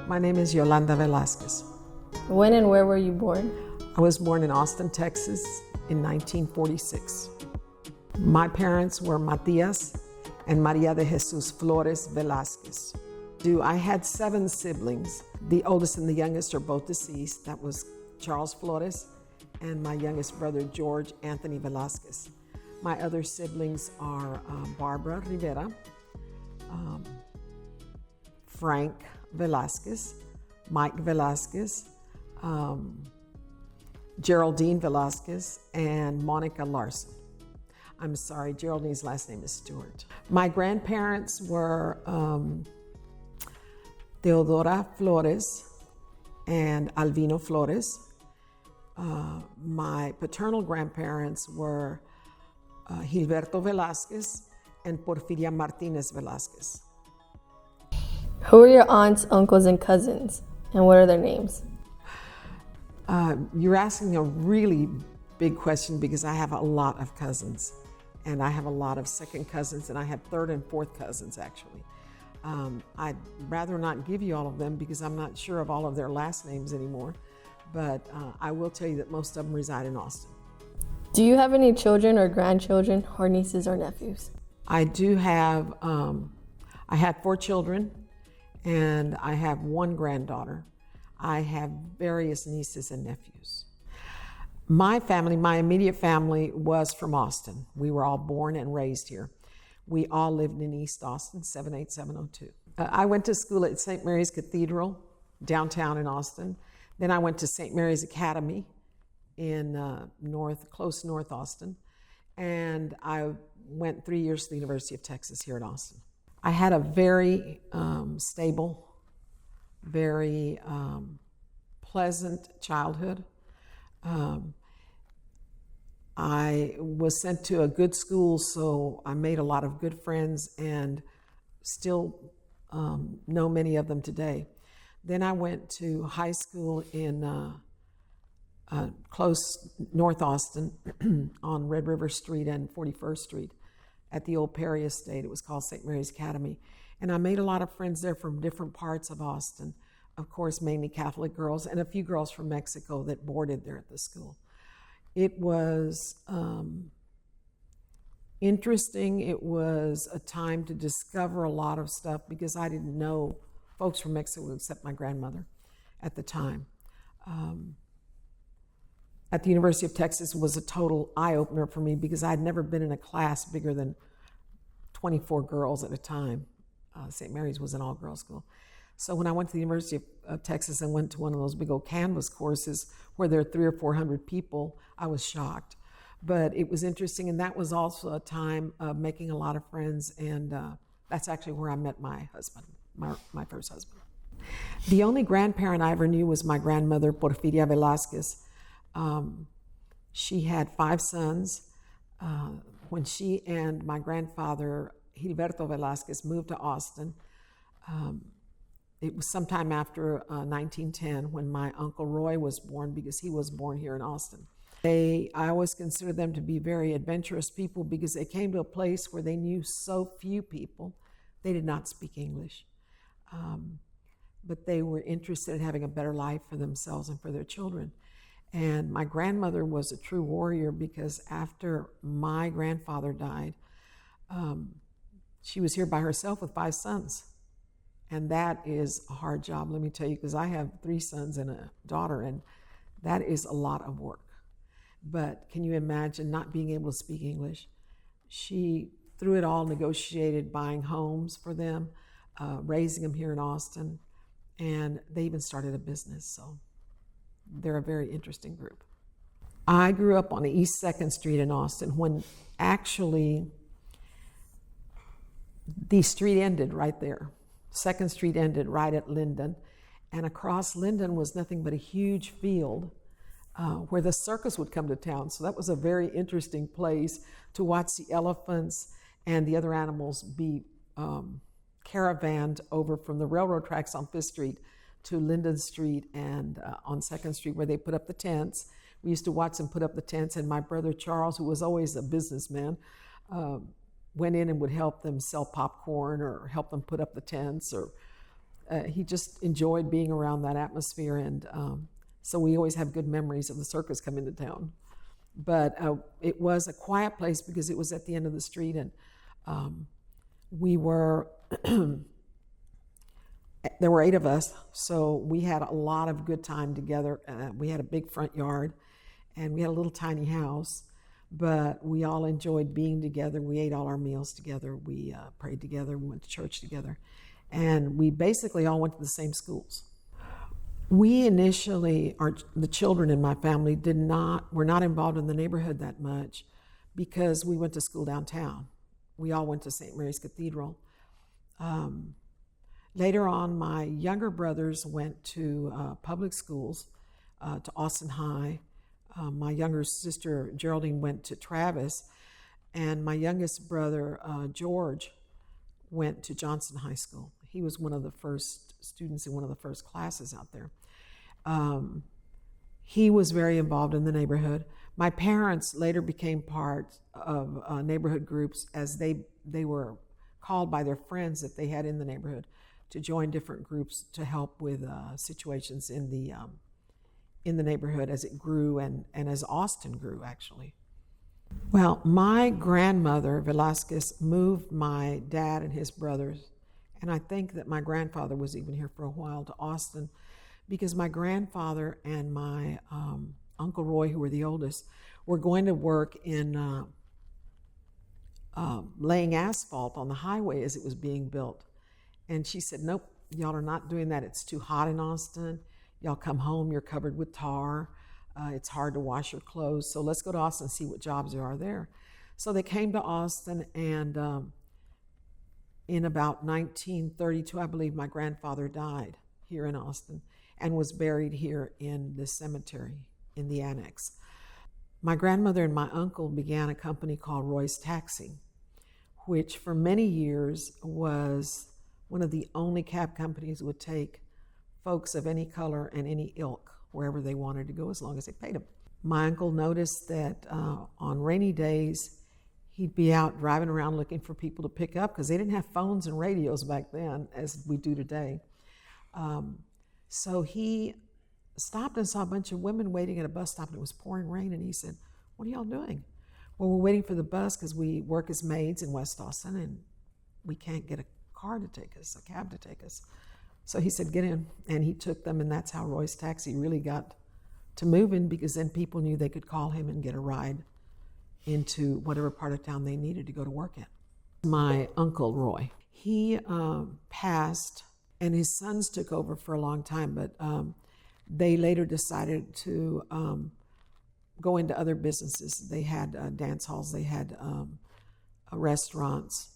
My name is Yolanda Velasquez. When and where were you born? I was born in Austin, Texas in 1946. My parents were Diaz and Maria de Jesus Flores Velasquez. I had 7 siblings. The oldest and the youngest are both deceased. That was Charles Flores and my youngest brother, George Anthony Velasquez. My other siblings are Barbara Rivera, Frank Velasquez, Mike Velasquez, Geraldine Velasquez, and Monica Larson. I'm sorry, Geraldine's last name is Stewart. My grandparents were Teodora Flores and Albino Flores. My paternal grandparents were Gilberto Velasquez and Porfiria Martinez Velasquez. Who are your aunts, uncles, and cousins, and what are their names? You're asking a really big question because I have a lot of cousins, and I have a lot of second cousins, and I have third and fourth cousins actually. I'd rather not give you all of them because I'm not sure of all of their last names anymore, but I will tell you that most of them reside in Austin. Do you have any children or grandchildren or nieces or nephews? I do have, I had 4 children and I have 1 granddaughter. I have various nieces and nephews. My family, my immediate family was from Austin. We were all born and raised here. We all lived in East Austin, 78702. I went to school at St. Mary's Cathedral, downtown in Austin. Then I went to St. Mary's Academy in close North Austin. And I went 3 years to the University of Texas here in Austin. I had a very stable, very pleasant childhood. I was sent to a good school, so I made a lot of good friends and still know many of them today. Then I went to high school in close North Austin on Red River Street and 41st Street at the old Perry Estate. It was called St. Mary's Academy. And I made a lot of friends there from different parts of Austin. Of course, mainly Catholic girls and a few girls from Mexico that boarded there at the school. It was interesting. It was a time to discover a lot of stuff because I didn't know folks from Mexico except my grandmother at the time. At the University of Texas was a total eye-opener for me because I'd never been in a class bigger than 24 girls at a time. St. Mary's was an all-girls school. So when I went to the University of Texas and went to one of those big old Canvas courses where there are 300 or 400 people, I was shocked. But it was interesting, and that was also a time of making a lot of friends, and that's actually where I met my husband, my first husband. The only grandparent I ever knew was my grandmother, Porfiria Velasquez. She had 5 sons. When she and my grandfather, Gilberto Velasquez, moved to Austin, it was sometime after 1910 when my Uncle Roy was born, because he was born here in Austin. I always considered them to be very adventurous people because they came to a place where they knew so few people. They did not speak English, but they were interested in having a better life for themselves and for their children. And my grandmother was a true warrior because after my grandfather died, she was here by herself with 5 sons. And that is a hard job, let me tell you, because I have 3 sons and a daughter, and that is a lot of work. But can you imagine not being able to speak English? She, through it all, negotiated buying homes for them, raising them here in Austin, and they even started a business, so they're a very interesting group. I grew up on East 2nd Street in Austin when actually the street ended right there. 2nd Street ended right at Linden, and across Linden was nothing but a huge field where the circus would come to town. So that was a very interesting place to watch the elephants and the other animals be caravanned over from the railroad tracks on 5th Street to Linden Street and on 2nd Street where they put up the tents. We used to watch them put up the tents, and my brother Charles, who was always a businessman, went in and would help them sell popcorn or help them put up the tents or he just enjoyed being around that atmosphere, and so we always have good memories of the circus coming to town. But it was a quiet place because it was at the end of the street, and we were there were 8 of us, so we had a lot of good time together. We had a big front yard, and we had a little tiny house, but we all enjoyed being together. We ate all our meals together. We prayed together. We went to church together, and we basically all went to the same schools. We initially, the children in my family were not involved in the neighborhood that much because we went to school downtown. We all went to St. Mary's Cathedral. Later on, my younger brothers went to public schools, to Austin High. My younger sister, Geraldine, went to Travis, and my youngest brother, George, went to Johnson High School. He was one of the first students in one of the first classes out there. He was very involved in the neighborhood. My parents later became part of neighborhood groups as they were called by their friends that they had in the neighborhood to join different groups to help with situations in the neighborhood as it grew and as Austin grew, actually. Well, my grandmother, Velasquez, moved my dad and his brothers, and I think that my grandfather was even here for a while, to Austin, because my grandfather and my Uncle Roy, who were the oldest, were going to work in laying asphalt on the highway as it was being built. And she said, nope, y'all are not doing that. It's too hot in Austin. Y'all come home, you're covered with tar. It's hard to wash your clothes. So let's go to Austin and see what jobs there are there. So they came to Austin, and in about 1932, I believe, my grandfather died here in Austin and was buried here in the cemetery in the annex. My grandmother and my uncle began a company called Roy's Taxi, which for many years was one of the only cab companies that would take folks of any color and any ilk wherever they wanted to go as long as they paid them. My uncle noticed that on rainy days, he'd be out driving around looking for people to pick up because they didn't have phones and radios back then as we do today. So he stopped and saw a bunch of women waiting at a bus stop, and it was pouring rain, and he said, what are y'all doing? Well, we're waiting for the bus because we work as maids in West Austin, and we can't get a car to take us, a cab to take us. So he said, get in, and he took them, and that's how Roy's Taxi really got to moving, because then people knew they could call him and get a ride into whatever part of town they needed to go to work in. My Uncle Roy, he passed, and his sons took over for a long time, but they later decided to go into other businesses. They had dance halls, they had restaurants,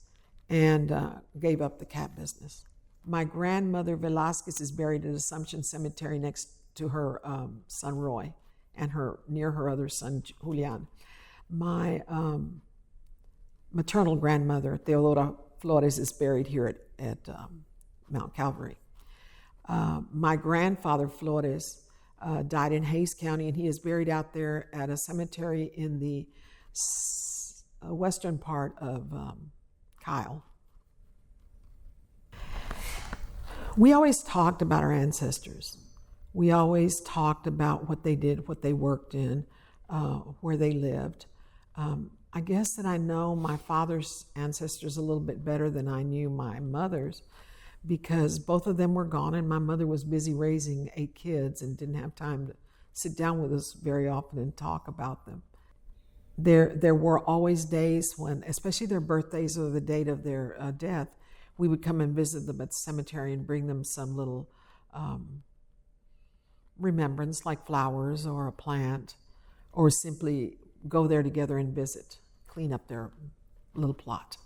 and gave up the cab business. My grandmother Velasquez is buried at Assumption Cemetery next to her son Roy, and near her other son Julian. My maternal grandmother Theodora Flores is buried here at Mount Calvary. My grandfather Flores died in Hays County, and he is buried out there at a cemetery in the western part of Kyle. We always talked about our ancestors. We always talked about what they did, what they worked in, where they lived. I guess that I know my father's ancestors a little bit better than I knew my mother's, because both of them were gone, and my mother was busy raising 8 kids and didn't have time to sit down with us very often and talk about them. There were always days when, especially their birthdays or the date of their death, we would come and visit them at the cemetery and bring them some little remembrance, like flowers or a plant, or simply go there together and visit, clean up their little plot.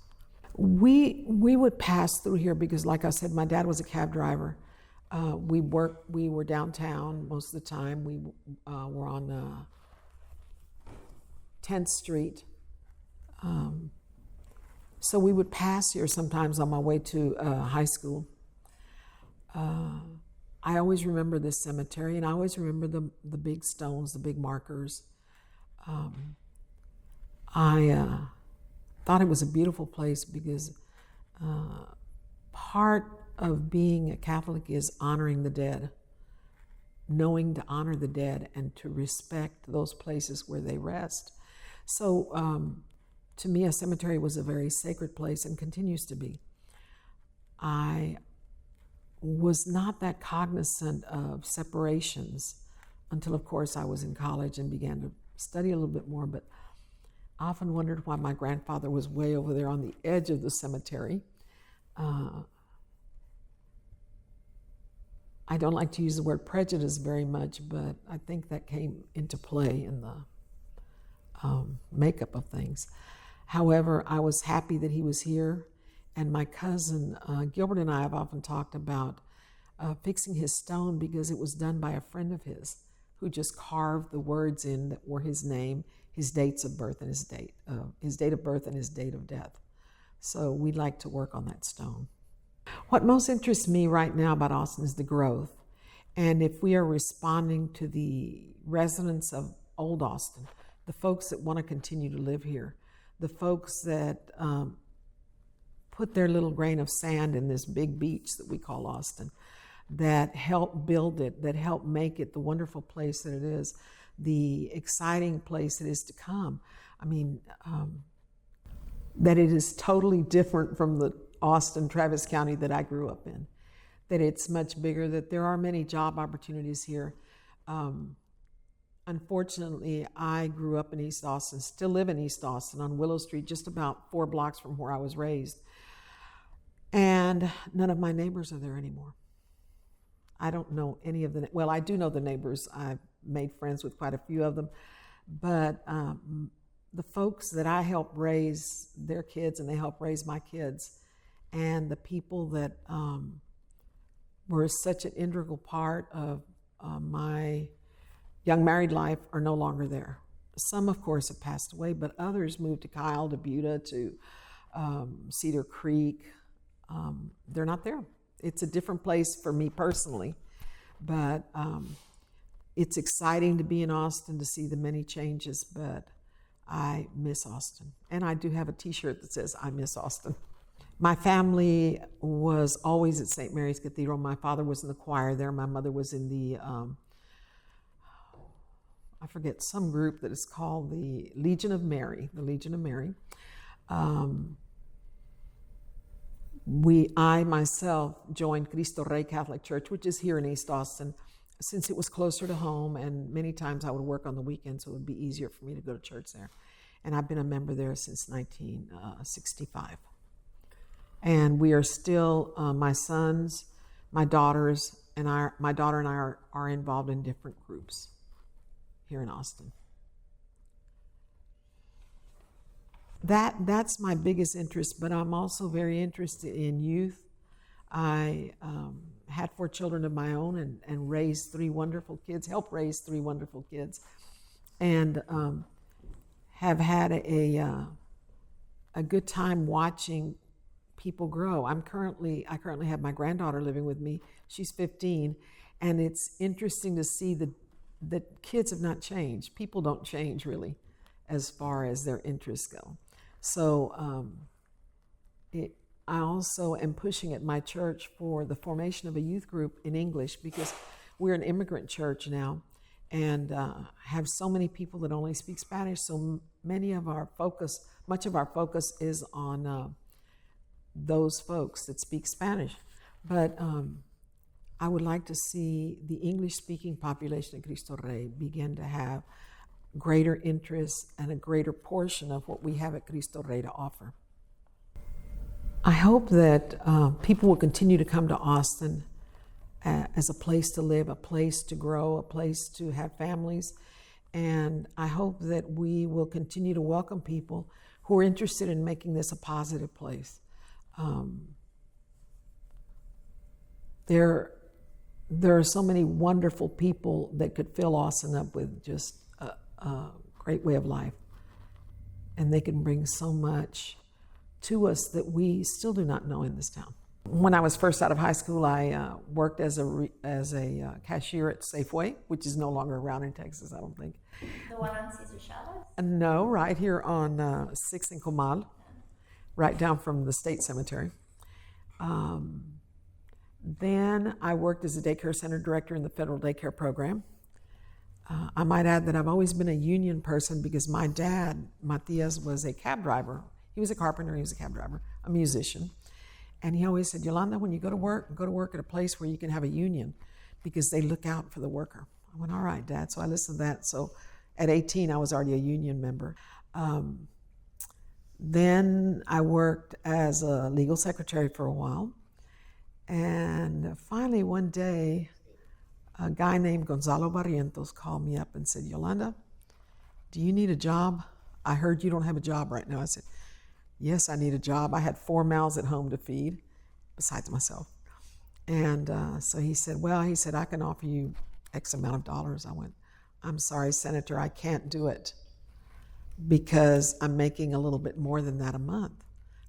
We would pass through here because, like I said, my dad was a cab driver. We were downtown most of the time. We were on 10th Street. So we would pass here sometimes on my way to high school. I always remember this cemetery, and I always remember the big stones, the big markers. I thought it was a beautiful place because part of being a Catholic is honoring the dead, knowing to honor the dead and to respect those places where they rest. So to me, a cemetery was a very sacred place and continues to be. I was not that cognizant of separations until, of course, I was in college and began to study a little bit more, but I often wondered why my grandfather was way over there on the edge of the cemetery. I don't like to use the word prejudice very much, but I think that came into play in the makeup of things. However, I was happy that he was here, and my cousin Gilbert and I have often talked about fixing his stone because it was done by a friend of his who just carved the words in that were his name, his dates of birth, and his date of birth and his date of death. So we'd like to work on that stone. What most interests me right now about Austin is the growth. And if we are responding to the residents of Old Austin, the folks that want to continue to live here, the folks that put their little grain of sand in this big beach that we call Austin, that help build it, that help make it the wonderful place that it is, the exciting place it is to come. I mean, that it is totally different from the Austin, Travis County that I grew up in, that it's much bigger, that there are many job opportunities here. Unfortunately, I grew up in East Austin, still live in East Austin on Willow Street, just about 4 blocks from where I was raised. And none of my neighbors are there anymore. I don't know any of the, well, I do know the neighbors. I've made friends with quite a few of them, but the folks that I help raise their kids and they help raise my kids, and the people that were such an integral part of my young married life are no longer there. Some, of course, have passed away, but others moved to Kyle, to Buda, to Cedar Creek. They're not there. It's a different place for me personally, but it's exciting to be in Austin, to see the many changes, but I miss Austin. And I do have a t-shirt that says, I miss Austin. My family was always at St. Mary's Cathedral. My father was in the choir there. My mother was in the, I forget, some group that is called the Legion of Mary, the Legion of Mary. I myself joined Cristo Rey Catholic Church, which is here in East Austin, since it was closer to home, and many times I would work on the weekends, so it would be easier for me to go to church there. And I've been a member there since 1965. And we are still, my sons, my daughters, and my daughter and I are involved in different groups here in Austin. That's my biggest interest, but I'm also very interested in youth. I had 4 children of my own and raised 3 wonderful kids, helped raise 3 wonderful kids, and have had a good time watching people grow. I currently have my granddaughter living with me. She's 15, and it's interesting to see that kids have not changed. People don't change really as far as their interests go. So I also am pushing at my church for the formation of a youth group in English, because we're an immigrant church now and have so many people that only speak Spanish. So much of our focus is on those folks that speak Spanish. But I would like to see the English-speaking population of Cristo Rey begin to have greater interest and a greater portion of what we have at Cristo Rey to offer. I hope that people will continue to come to Austin as a place to live, a place to grow, a place to have families. And I hope that we will continue to welcome people who are interested in making this a positive place. There are so many wonderful people that could fill Austin up with just a great way of life. And they can bring so much to us that we still do not know in this town. When I was first out of high school, I worked as a cashier at Safeway, which is no longer around in Texas, I don't think. The one on Cesar Chavez? No, right here on 6th and Comal, right down from the State Cemetery. Then I worked as a daycare center director in the federal daycare program. I might add that I've always been a union person because my dad, Diaz, was a cab driver. He was a carpenter, he was a cab driver, a musician. And he always said, Yolanda, when you go to work at a place where you can have a union because they look out for the worker. I went, all right, Dad. So I listened to that. So at 18, I was already a union member. Then I worked as a legal secretary for a while. And finally, one day, a guy named Gonzalo Barrientos called me up and said, Yolanda, do you need a job? I heard you don't have a job right now. I said, yes, I need a job. I had 4 mouths at home to feed, besides myself. And so he said, I can offer you X amount of dollars. I went, I'm sorry, Senator, I can't do it because I'm making a little bit more than that a month.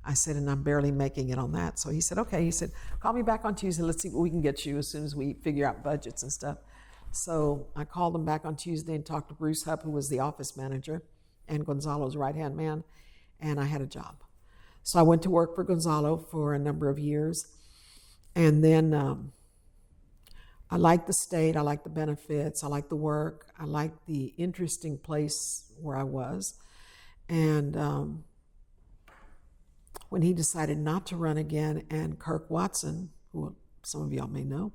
I said, and I'm barely making it on that. So he said, okay. He said, call me back on Tuesday. Let's see what we can get you as soon as we figure out budgets and stuff. So I called him back on Tuesday and talked to Bruce Hupp, who was the office manager and Gonzalo's right-hand man, and I had a job. So I went to work for Gonzalo for a number of years. And then I liked the state, I liked the benefits, I liked the work, I liked the interesting place where I was. And when he decided not to run again, and Kirk Watson, who some of y'all may know,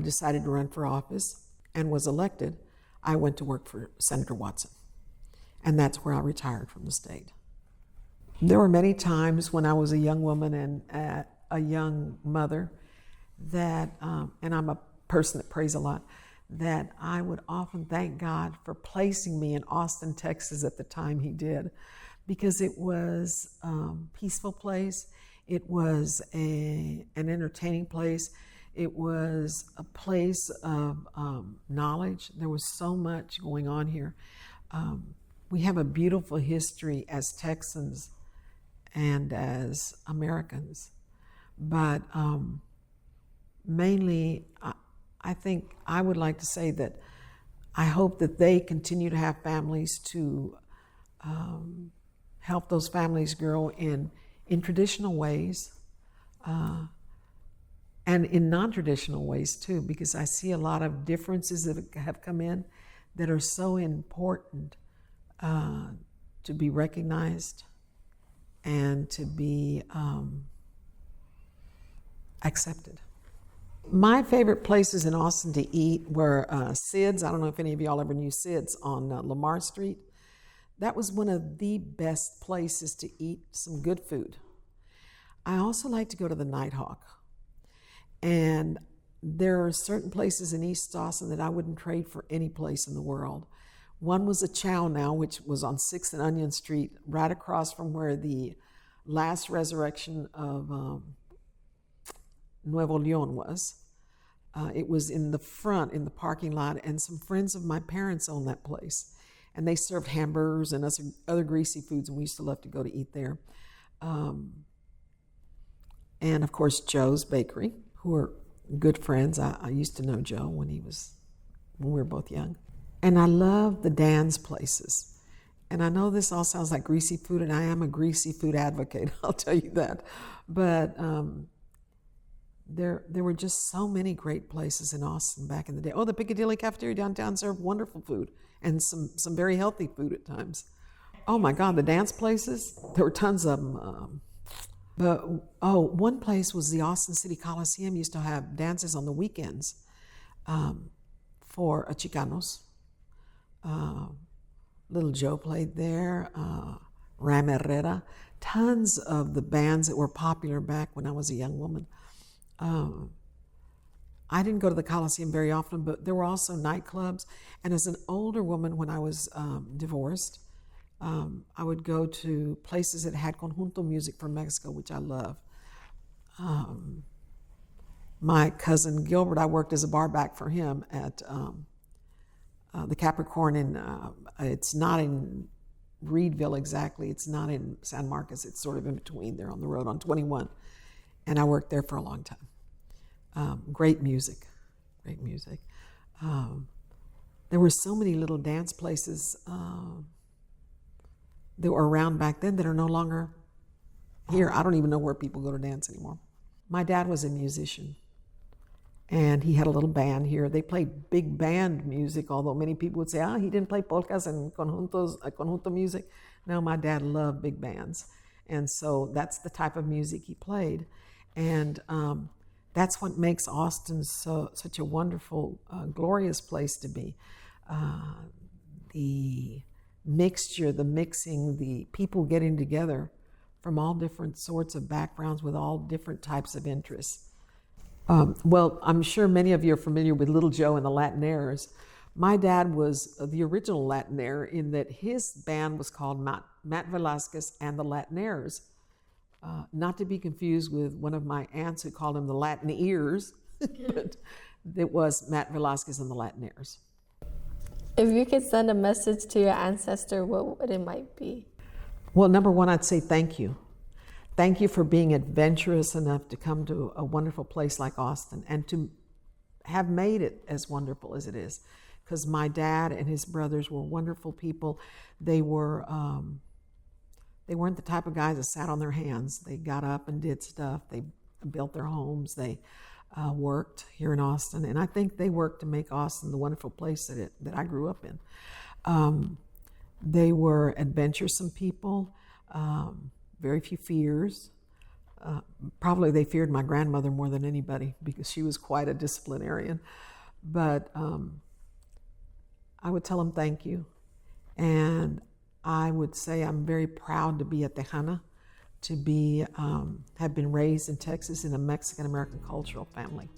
decided to run for office and was elected, I went to work for Senator Watson. And that's where I retired from the state. There were many times when I was a young woman and a young mother that, and I'm a person that prays a lot, that I would often thank God for placing me in Austin, Texas at the time he did, because it was a peaceful place, it was an entertaining place, it was a place of knowledge. There was so much going on here. We have a beautiful history as Texans and as Americans, but mainly I think I would like to say that I hope that they continue to have families to help those families grow in traditional ways and in non-traditional ways too, because I see a lot of differences that have come in that are so important to be recognized and to be accepted. My favorite places in Austin to eat were Sid's. I don't know if any of y'all ever knew Sid's on Lamar Street. That was one of the best places to eat some good food. I also like to go to the Nighthawk. And there are certain places in East Austin that I wouldn't trade for any place in the world. One was a Chow Now, which was on 6th and Onion Street, right across from where the last resurrection of Nuevo Leon was. It was in the front, in the parking lot, and some friends of my parents owned that place. And they served hamburgers and other greasy foods, and we used to love to go to eat there. And of course, Joe's Bakery, who are good friends. I used to know Joe when we were both young. And I love the Dan's places. And I know this all sounds like greasy food, and I am a greasy food advocate, I'll tell you that. But there were just so many great places in Austin back in the day. Oh, the Piccadilly Cafeteria downtown served wonderful food and some very healthy food at times. Oh my God, the dance places, there were tons of them. One place was the Austin City Coliseum used to have dances on the weekends for Chicanos. Little Joe played there, Ram Herrera, tons of the bands that were popular back when I was a young woman. I didn't go to the Coliseum very often, but there were also nightclubs. And as an older woman, when I was divorced, I would go to places that had conjunto music from Mexico, which I love. My cousin Gilbert, I worked as a barback for him at the Capricorn it's not in Reedville exactly, it's not in San Marcos, it's sort of in between there on the road on 21. And I worked there for a long time. Great music. There were so many little dance places that were around back then that are no longer here. I don't even know where people go to dance anymore. My dad was a musician. And he had a little band here. They played big band music, although many people would say, he didn't play polkas and conjunto music. No, my dad loved big bands. And so that's the type of music he played. And that's what makes Austin such a wonderful, glorious place to be. The mixture, the mixing, the people getting together from all different sorts of backgrounds with all different types of interests. Well, I'm sure many of you are familiar with Little Joe and the Latinaires. My dad was the original Latinaire in that his band was called Matt Velasquez and the Latinaires. Not to be confused with one of my aunts who called him the Latin Ears, but it was Matt Velasquez and the Latinaires. If you could send a message to your ancestor, what would it might be? Well, number one, I'd say thank you. Thank you for being adventurous enough to come to a wonderful place like Austin and to have made it as wonderful as it is. Because my dad and his brothers were wonderful people. They weren't the type of guys that sat on their hands. They got up and did stuff. They built their homes. They worked here in Austin. And I think they worked to make Austin the wonderful place that I grew up in. They were adventuresome people. Very few fears. Probably they feared my grandmother more than anybody because she was quite a disciplinarian. But I would tell them thank you. And I would say I'm very proud to be a Tejana, to have been raised in Texas in a Mexican-American cultural family.